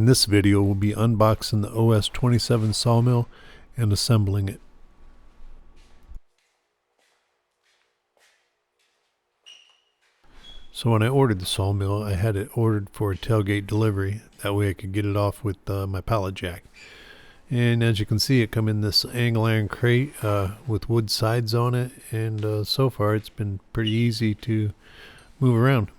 In this video, we'll be unboxing the OS27 sawmill and assembling it. So when I ordered the sawmill, I had it ordered for a tailgate delivery. That way I could get it off with my pallet jack. And as you can see, it come in this angle iron crate with wood sides on it. And so far it's been pretty easy to move around.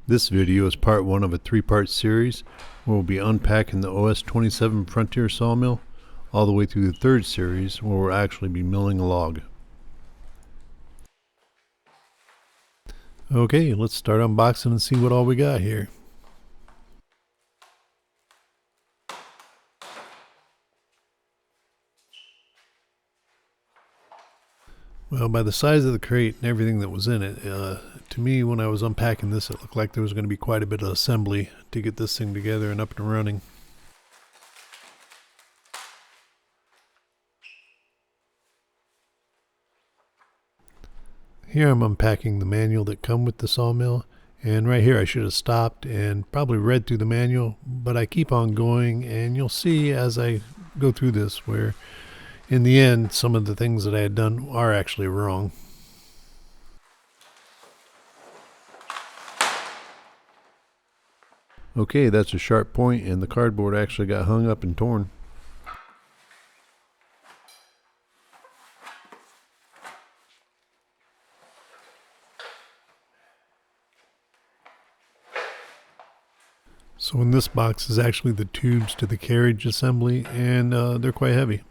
This video is part one of a three-part series where we'll be unpacking the OS27 Frontier Sawmill all the way through the third series where we'll actually be milling a log. Okay, let's start unboxing and see what all we got here. Well, by the size of the crate and everything that was in it, to me when I was unpacking this, it looked like there was going to be quite a bit of assembly to get this thing together and up and running. Here I'm unpacking the manual that come with the sawmill, and right here I should have stopped and probably read through the manual, but I keep on going, and you'll see as I go through this where in the end some of the things that I had done are actually wrong. Okay, that's a sharp point, and the cardboard actually got hung up and torn. So in this box is actually the tubes to the carriage assembly, and they're quite heavy.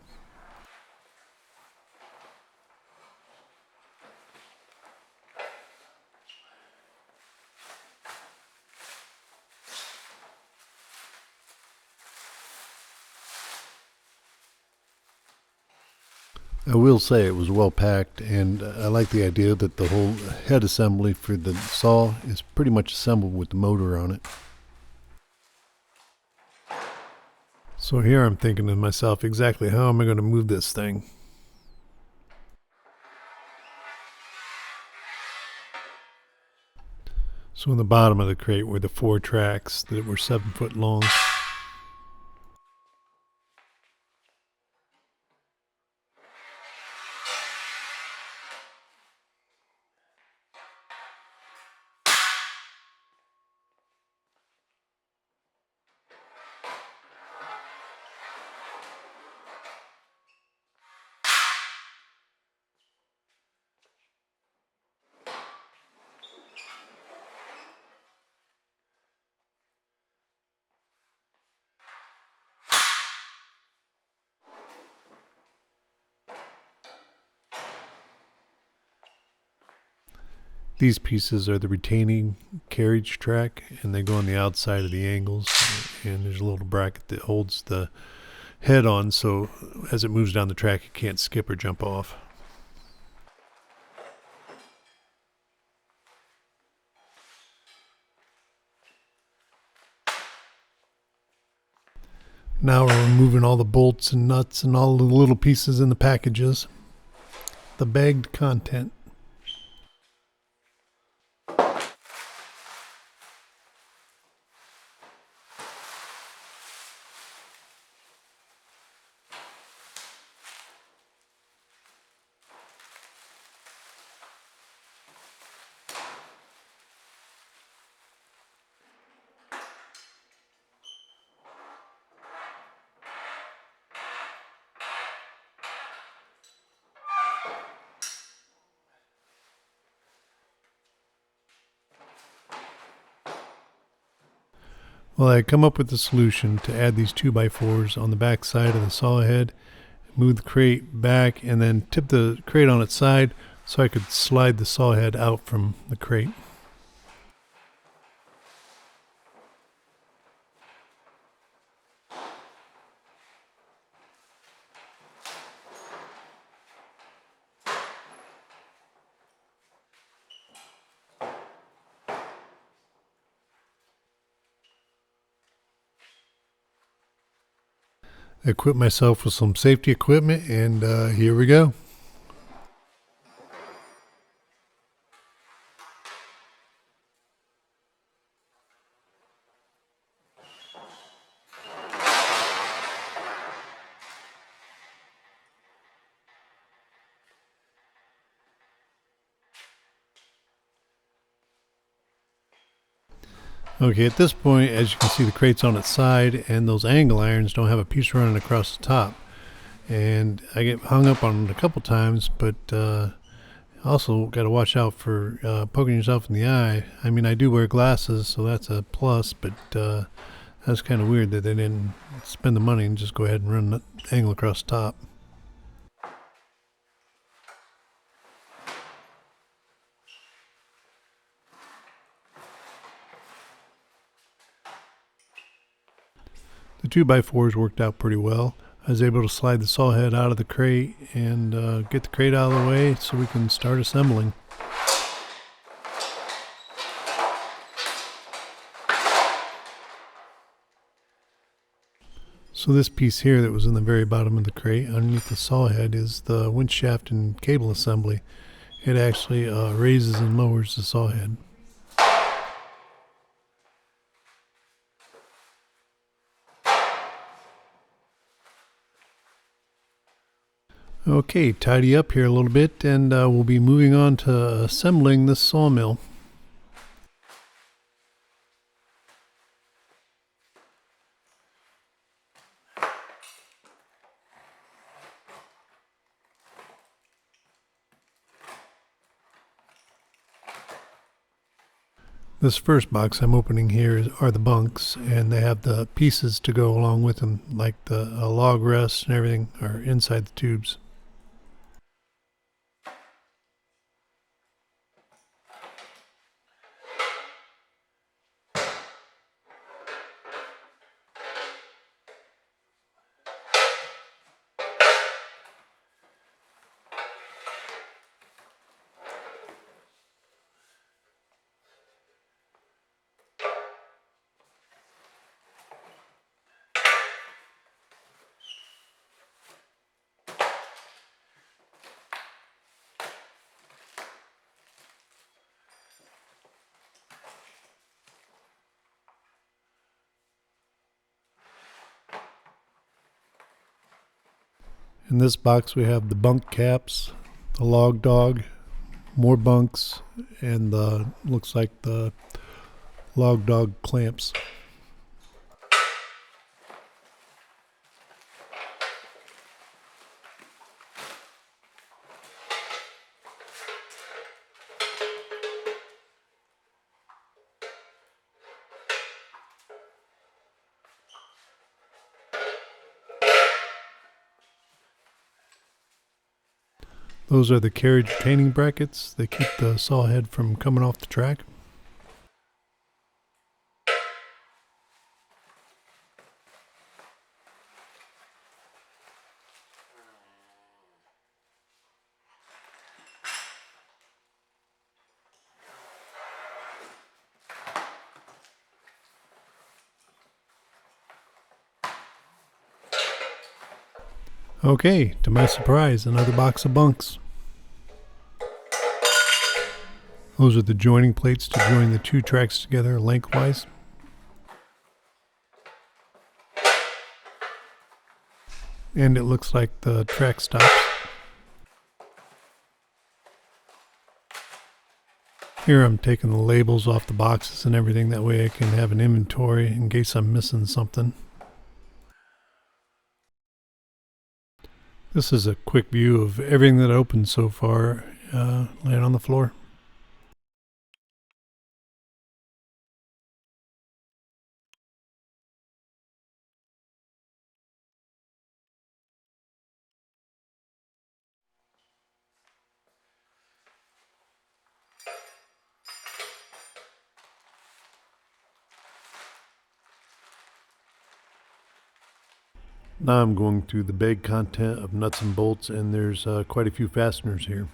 I will say it was well packed, and I like the idea that the whole head assembly for the saw is pretty much assembled with the motor on it. So here I'm thinking to myself, exactly how am I going to move this thing? So in the bottom of the crate were the 4 tracks that were 7 foot long. These pieces are the retaining carriage track, and they go on the outside of the angles, and there's a little bracket that holds the head on, so as it moves down the track it can't skip or jump off. Now we're removing all the bolts and nuts and all the little pieces in the packages. The bagged content. Well, I come up with a solution to add these 2x4s on the back side of the saw head, move the crate back, and then tip the crate on its side so I could slide the saw head out from the crate. I equipped myself with some safety equipment, and here we go. Okay, at this point, as you can see, the crate's on its side, and those angle irons don't have a piece running across the top. And I get hung up on it a couple times, but also got to watch out for poking yourself in the eye. I mean, I do wear glasses, so that's a plus, but that's kind of weird that they didn't spend the money and just go ahead and run the angle across the top. The 2x4s worked out pretty well. I was able to slide the saw head out of the crate and get the crate out of the way so we can start assembling. So this piece here that was in the very bottom of the crate underneath the saw head is the winch shaft and cable assembly. It actually raises and lowers the saw head. Okay, tidy up here a little bit, and we'll be moving on to assembling this sawmill. This first box I'm opening here are the bunks, and they have the pieces to go along with them, like the log rests and everything are inside the tubes. In this box we have the bunk caps, the log dog, more bunks, and looks like the log dog clamps. Those are the carriage retaining brackets. They keep the saw head from coming off the track. Okay, to my surprise, another box of bunks. Those are the joining plates to join the two tracks together lengthwise. And it looks like the track stops. Here I'm taking the labels off the boxes and everything, that way I can have an inventory in case I'm missing something. This is a quick view of everything that opened so far, laying on the floor. Now I'm going through the bag content of nuts and bolts, and there's quite a few fasteners here.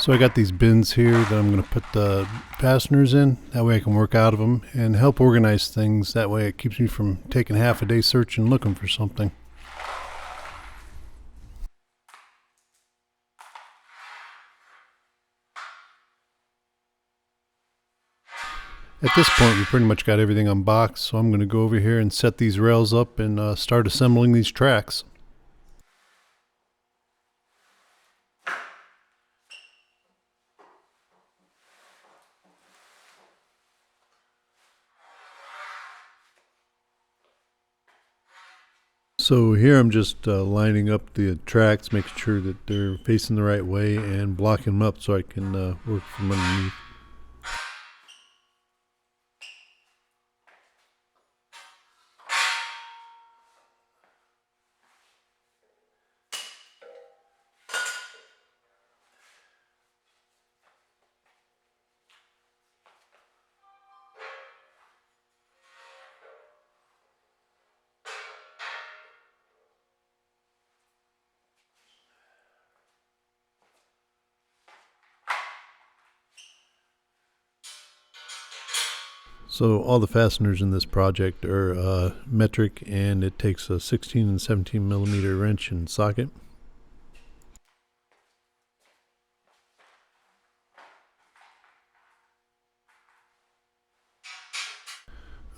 So I got these bins here that I'm going to put the fasteners in. That way I can work out of them and help organize things. That way it keeps me from taking half a day searching looking for something. At this point we pretty much got everything unboxed, so I'm going to go over here and set these rails up and start assembling these tracks. So here I'm just lining up the tracks, making sure that they're facing the right way and blocking them up so I can work from underneath. So all the fasteners in this project are metric, and it takes a 16 and 17 millimeter wrench and socket.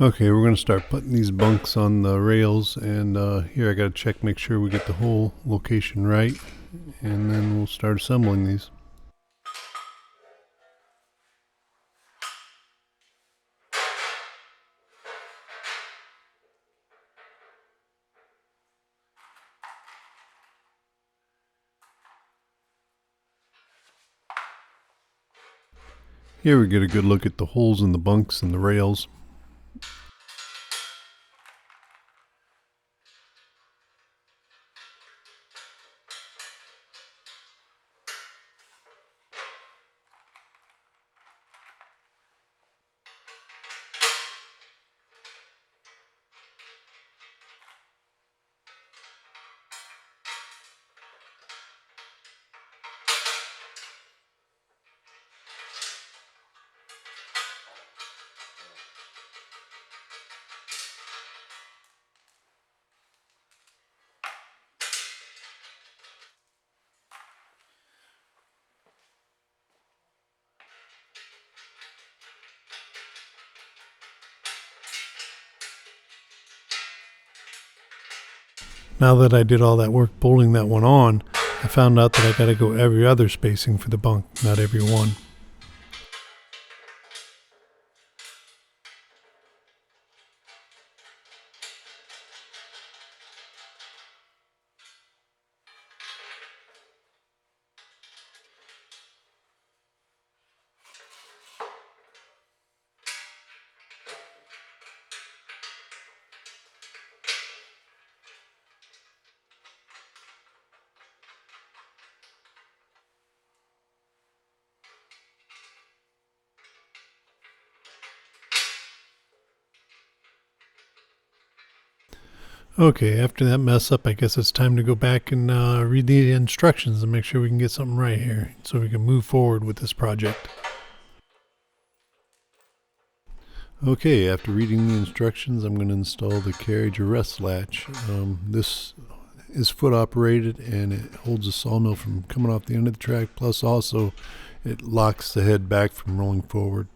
Okay, we're going to start putting these bunks on the rails, and here I got to check, make sure we get the whole location right, and then we'll start assembling these. Here we get a good look at the holes in the bunks and the rails. Now that I did all that work bolting that one on, I found out that I got to go every other spacing for the bunk, not every one. Okay, after that mess up, I guess it's time to go back and read the instructions and make sure we can get something right here so we can move forward with this project. Okay, after reading the instructions, I'm going to install the carriage arrest latch. This is foot operated, and it holds the sawmill from coming off the end of the track, plus also it locks the head back from rolling forward.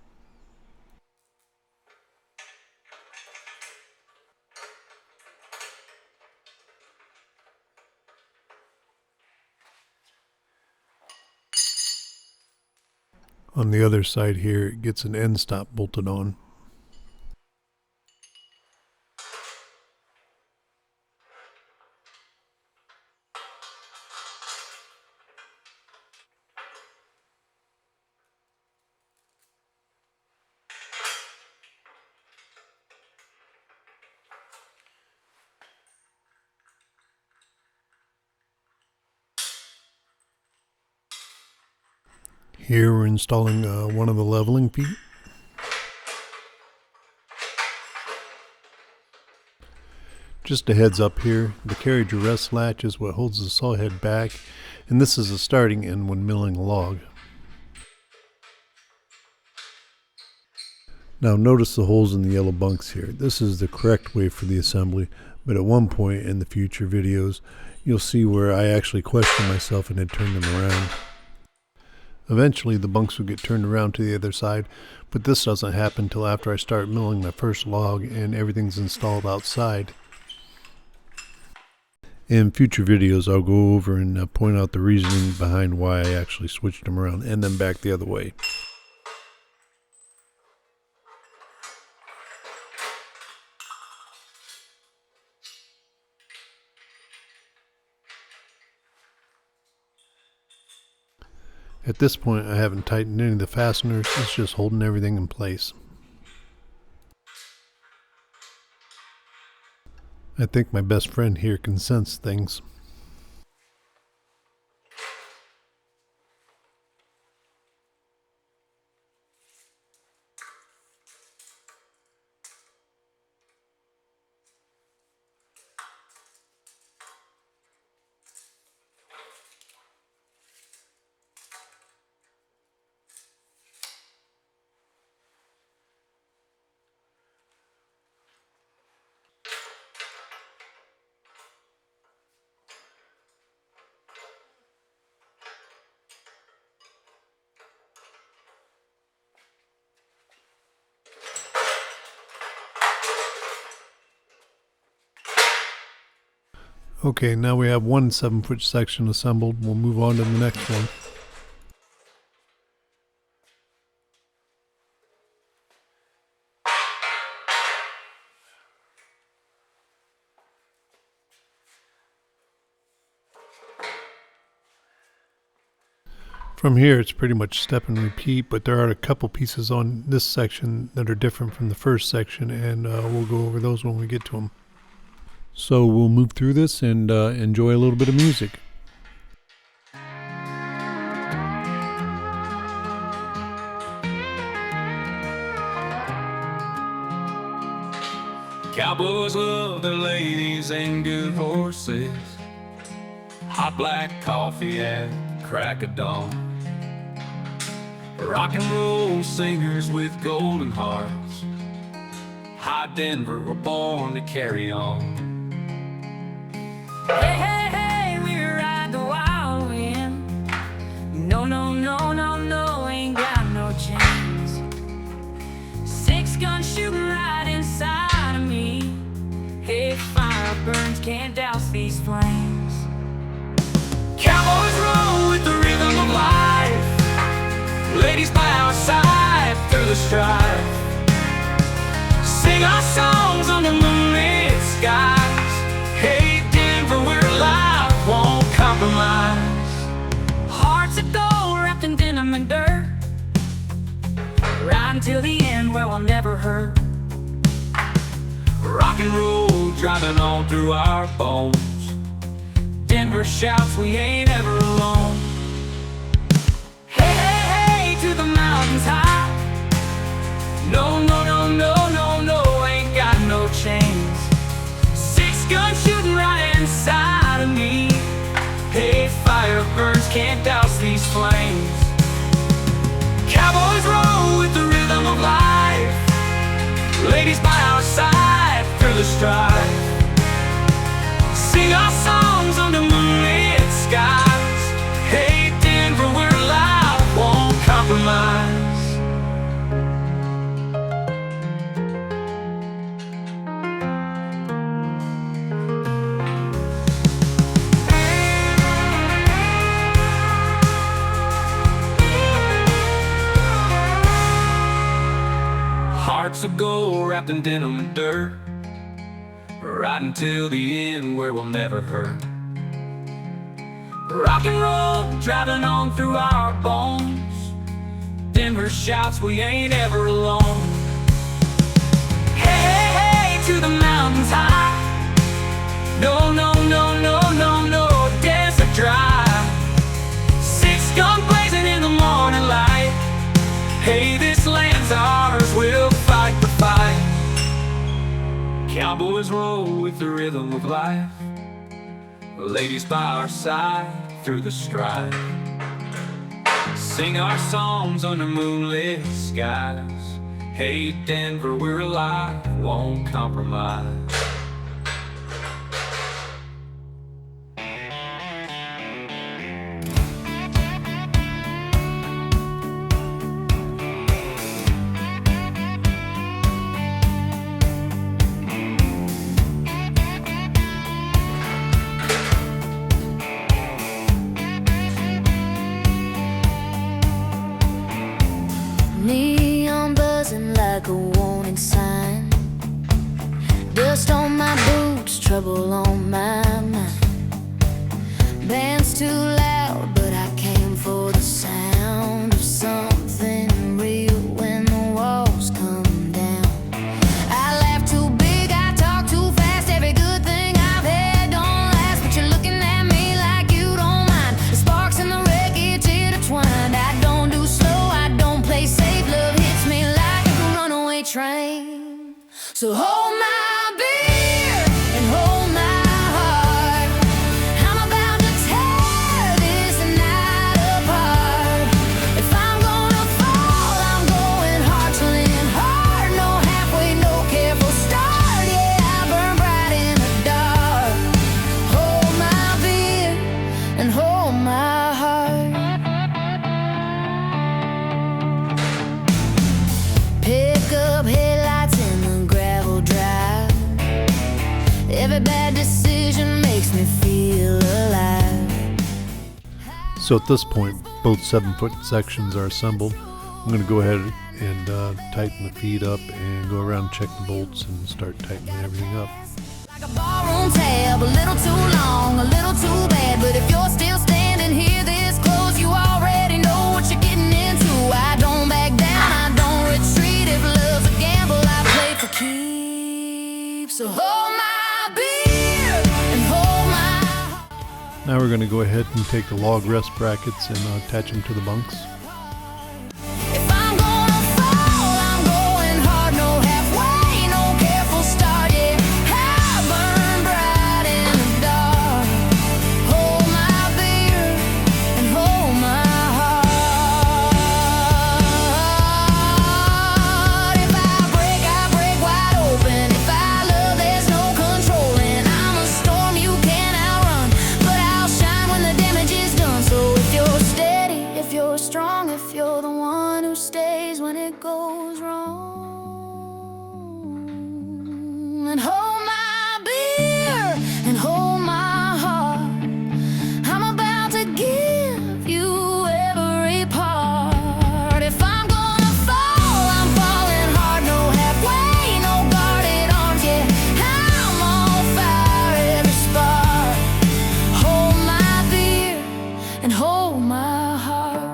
On the other side here, it gets an end stop bolted on. Here we're installing one of the leveling feet. Just a heads up here, the carriage arrest latch is what holds the saw head back, and this is the starting end when milling a log. Now notice the holes in the yellow bunks here. This is the correct way for the assembly, but at one point in the future videos, you'll see where I actually questioned myself and had turned them around. Eventually the bunks will get turned around to the other side, but this doesn't happen until after I start milling my first log and everything's installed outside. In future videos I'll go over and point out the reasoning behind why I actually switched them around and then back the other way. At this point I haven't tightened any of the fasteners, it's just holding everything in place. I think my best friend here can sense things. Okay, now we have one 7-foot section assembled. We'll move on to the next one. From here it's pretty much step and repeat, but there are a couple pieces on this section that are different from the first section, and we'll go over those when we get to them. So we'll move through this and enjoy a little bit of music. Cowboys love their ladies and good horses, hot black coffee at crack of dawn, rock and roll singers with golden hearts, high Denver were born to carry on. Hey, hey, hey, we ride the wild wind. No, no, no, no, no, ain't got no chains. 6 guns shooting right inside of me. Hey, fire burns, can't douse these flames. Cowboys roll with the rhythm of life, ladies by our side through the strife, sing our songs under moonlit skies. Hey, Denver, we're alive, won't compromise. Hearts of gold wrapped in denim and dirt, riding till the end where we'll never hurt. Rock and roll driving on through our bones. Denver shouts we ain't ever alone. Hey, hey, hey, to the mountains high. No, no, no, no, no, no, ain't got no chains. 6 guns shooting right inside of me. Hey, fire burns, can't douse these flames. Cowboys roll with the rhythm of life, ladies by our side through the strife, sing our songs under moonlit skies. Hey, Denver, we're alive, won't compromise. Hearts of gold wrapped in denim and dirt, riding till the end where we'll never hurt. Rock and roll driving on through our bones. Denver shouts we ain't ever alone. Hey, hey, hey, to the mountains high. No, no, no, no, no, no, desert drive. 6 guns blazing in the morning light. Hey, this land's ours, we'll fight the fight. Cowboys roll with the rhythm of life, ladies by our side through the strife, sing our songs under moonlit skies. Hey Denver, we're alive, won't compromise. Neon buzzing like a warning sign. Dust on my boots, trouble on my mind. Band's too loud, but I came for the sound of something real when the walls come down. I laugh too big, I talk too fast. Every good thing I've had don't last, but you're looking at me like you don't mind. The sparks in the wreckage intertwined. I don't do slow, I don't play safe. Love hits me like a runaway train. So hold my beer and hold my heart. I'm about to tear this night apart. If I'm gonna fall, I'm going hard to lean hard. No halfway, no careful start. Yeah, I burn bright in the dark. Hold my beer and hold my heart. Pick up headlights in the gravel drive. Every bad decision makes me feel alive. So at this point, both 7-foot sections are assembled. I'm going to go ahead and tighten the feet up and go around and check the bolts and start tightening everything up. Like a ballroom tab, a little too long, a little too bad. But if you're still standing here this close, you already know what you're getting into. I don't back down, I don't retreat. If love's a gamble, I play for keeps. So hold my beer and hold my heart. Now we're going to go ahead and take the log rest brackets and attach them to the bunks. If I'm gonna fall, I'm going hard. No halfway, no careful start. Yeah, I burn bright in the dark. Hold my beer and hold my heart. If I break wide open. If I love, there's no controlling. I'm a storm you can't outrun, but I'll shine when the damage is done. So if you're steady, if you're strong, if you're the one who stays when it goes wrong, and hold my beer and hold my heart. I'm about to give you every part. If I'm gonna fall, I'm falling hard. No halfway, no guarded arms. Yeah, I'm on fire every spark. Hold my beer and hold my heart.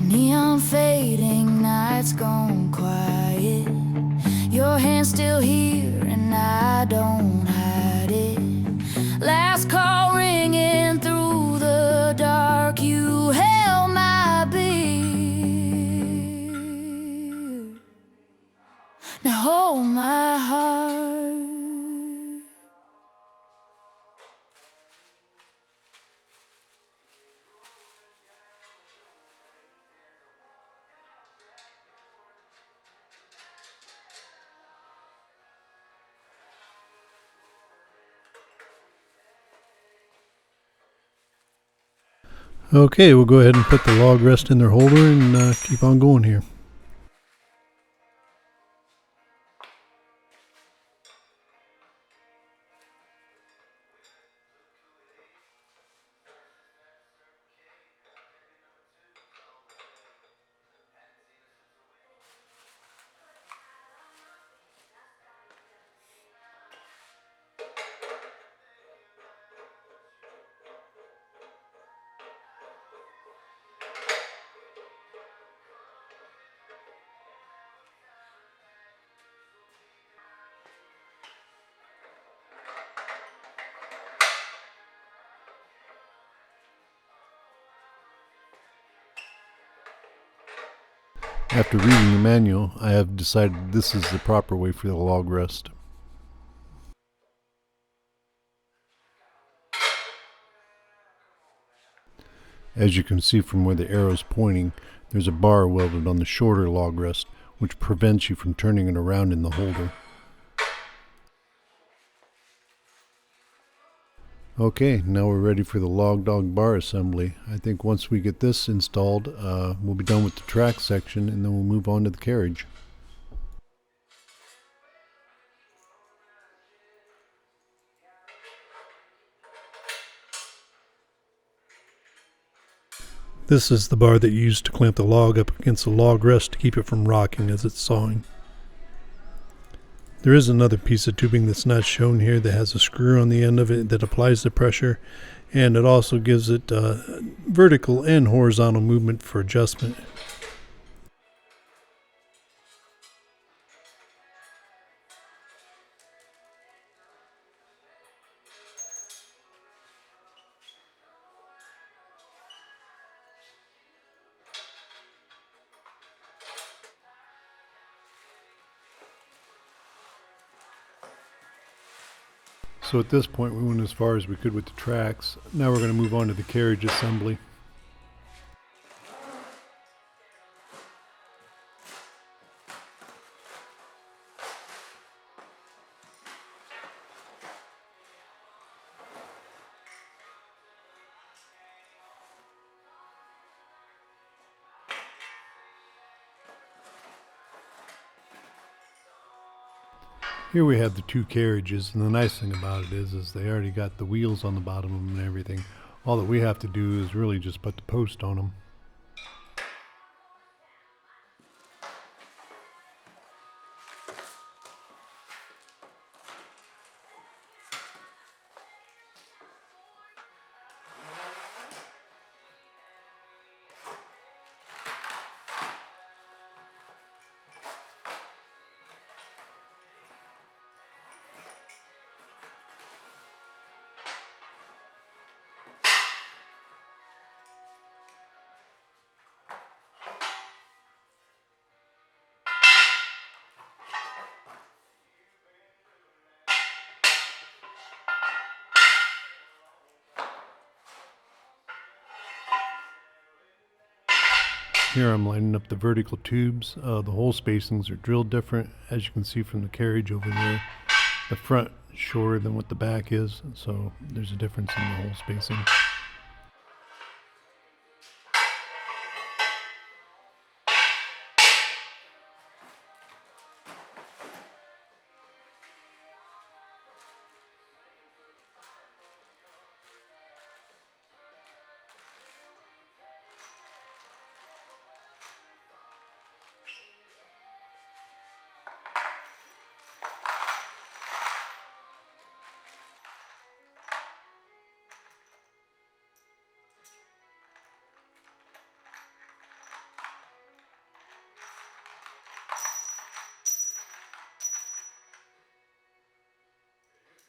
Neon fading, nights gone quiet. Your hand's still here and I don't hide it. Last call ringing through the dark. You held my beer. Now hold my heart. Okay, we'll go ahead and put the log rest in their holder and keep on going here. After reading the manual, I have decided this is the proper way for the log rest. As you can see from where the arrow's pointing, there's a bar welded on the shorter log rest, which prevents you from turning it around in the holder. Okay, now we're ready for the log dog bar assembly. I think once we get this installed, we'll be done with the track section, and then we'll move on to the carriage. This is the bar that you use to clamp the log up against the log rest to keep it from rocking as it's sawing. There is another piece of tubing that's not shown here that has a screw on the end of it that applies the pressure, and it also gives it vertical and horizontal movement for adjustment. So at this point we went as far as we could with the tracks. Now we're going to move on to the carriage assembly. Here we have the two carriages, and the nice thing about it is they already got the wheels on the bottom of them and everything. All that we have to do is really just put the post on them. Here I'm lining up the vertical tubes. The hole spacings are drilled different, as you can see from the carriage over there. The front is shorter than what the back is, so there's a difference in the hole spacing.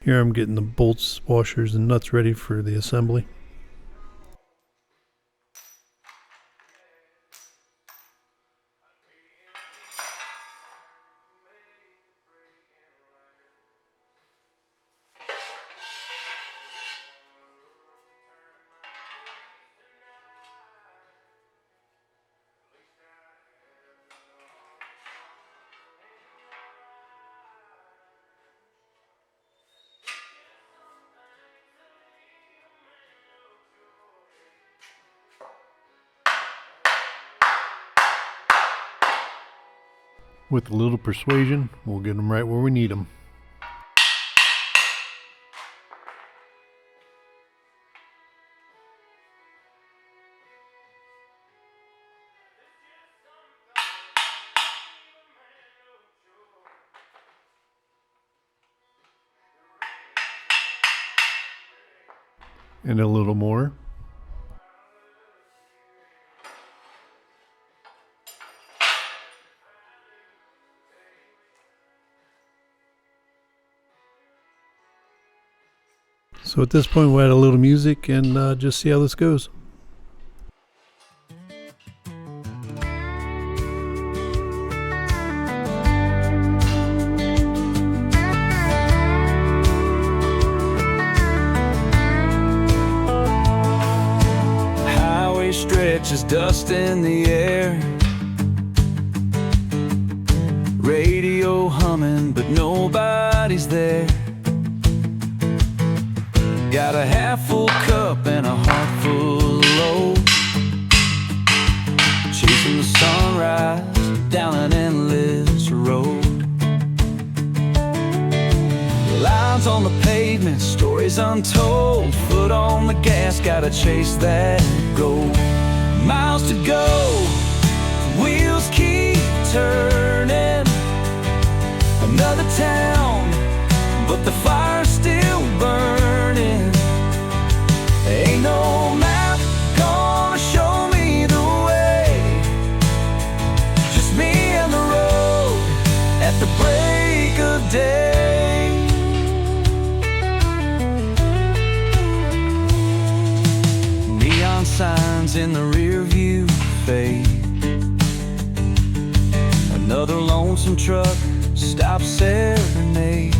Here I'm getting the bolts, washers, and nuts ready for the assembly. With a little persuasion, we'll get them right where we need them. And a little more. So at this point we'll add a little music and just see how this goes. Highway catches dust in the air. Radio humming, but nobody's there. Got a half-full cup and a heart full of low. Chasing the sunrise down an endless road. Lines on the pavement, stories untold. Foot on the gas, gotta chase that goal. Miles to go, wheels keep turning. Another town, but the fire's still burning. Ain't no map gonna show me the way. Just me and the road at the break of day. Neon signs in the rear view fade. Another lonesome truck stop serenade.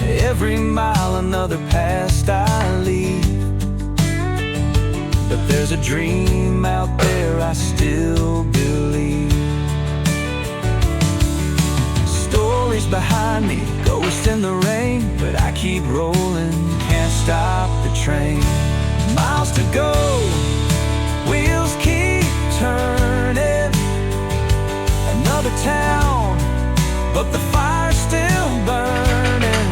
Every mile another past I leave. But there's a dream out there I still believe. Stories behind me, ghosts in the rain, but I keep rolling, can't stop the train. Miles to go, wheels keep turning. Another town, but the fire's still burning.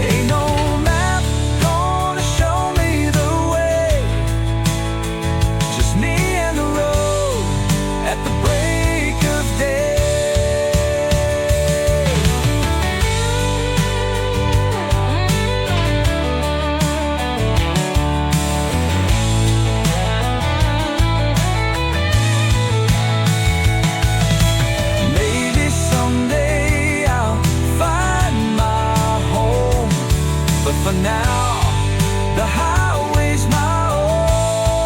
Ain't no map gonna show me the way. Just me and the road at the break of day. For now, the highway's my own.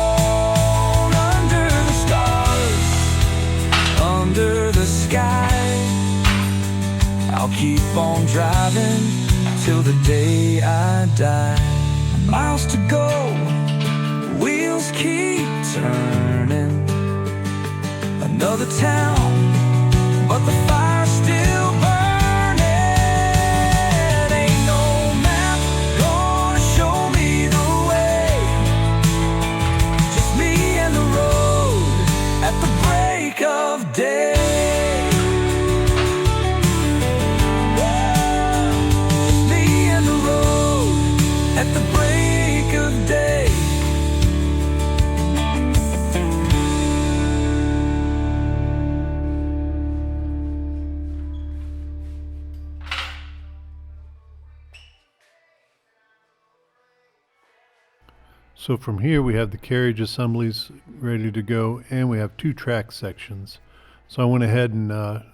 Under the stars, under the sky, I'll keep on driving till the day I die. Miles to go, wheels keep turning. Another town, but the fire's still burning. Of day. Me and the road at the break of day. So from here we have the carriage assemblies ready to go, and we have 2 track sections. So I went ahead and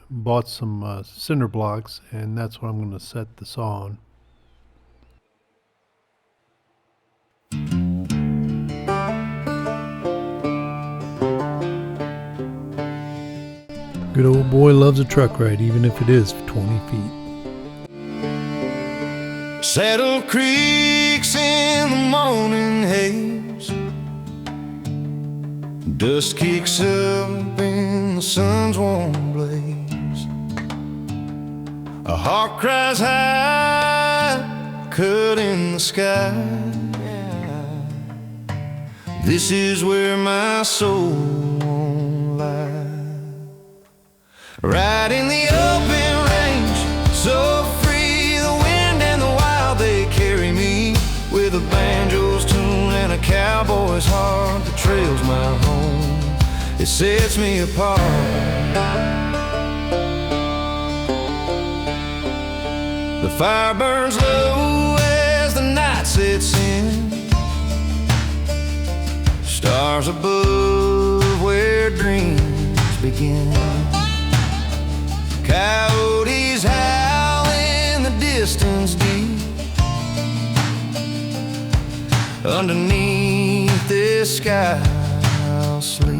bought some cinder blocks, and that's what I'm going to set the saw on. Good old boy loves a truck ride, even if it is 20 feet. Saddle creaks in the morning haze. Dust kicks up in the sun's warm blaze. A hawk cries high, cut in the sky. This is where my soul won't lie. Right in the open range, so free, the wind and the wild, they carry me. With a banjo's tune and a cowboy's heart, the trail's my home, it sets me apart. The fire burns low as the night sets in. Stars above where dreams begin. Coyotes howl in the distance deep. Underneath this sky I'll sleep.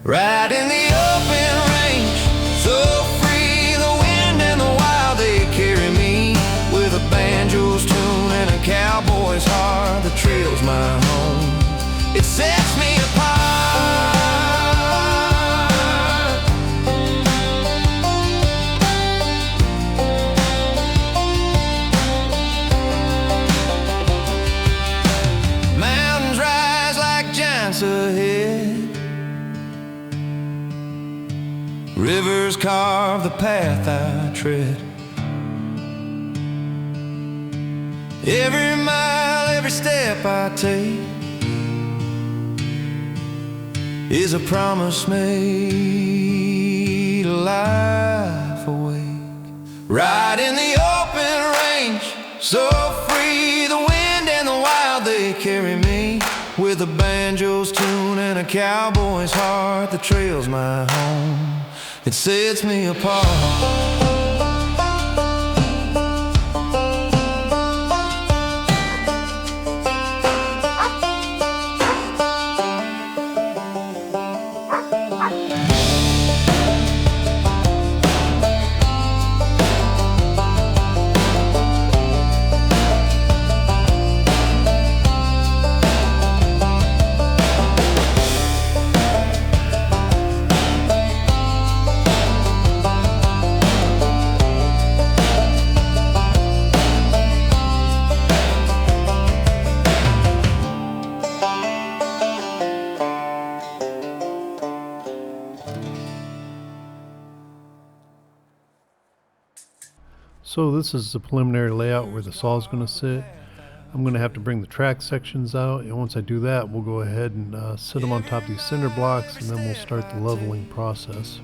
Right in the open range, so free, the wind and the wild, they carry me. With a banjo's tune and a cowboy's heart, the carve the path I tread. Every mile, every step I take is a promise made, a life awake. Right in the open range, so free, the wind and the wild, they carry me. With a banjo's tune and a cowboy's heart, the trail's my home, it sets me apart. So this is the preliminary layout where the saw is going to sit. I'm going to have to bring the track sections out, and once I do that, we'll go ahead and sit them on top of these cinder blocks, and then we'll start the leveling process.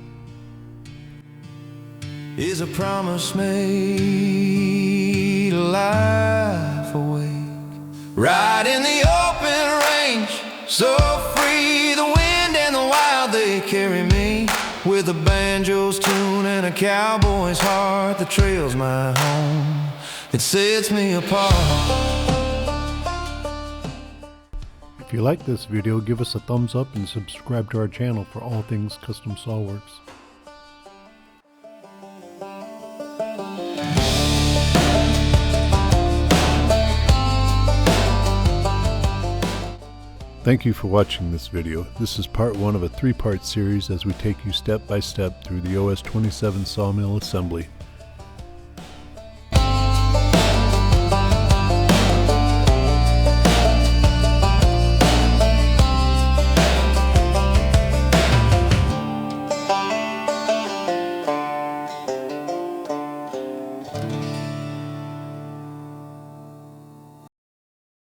Is a promise made, a life awake. Right in the open range, so free, the wind and the wild, they carry me. With a banjo's tune and a cowboy's heart, the trail's my home, it sets me apart. If you like this video, give us a thumbs up and subscribe to our channel for all things Custom SawWorks. Thank you for watching this video. This is part 1 of a 3-part series as we take you step by step through the OS 27 sawmill assembly.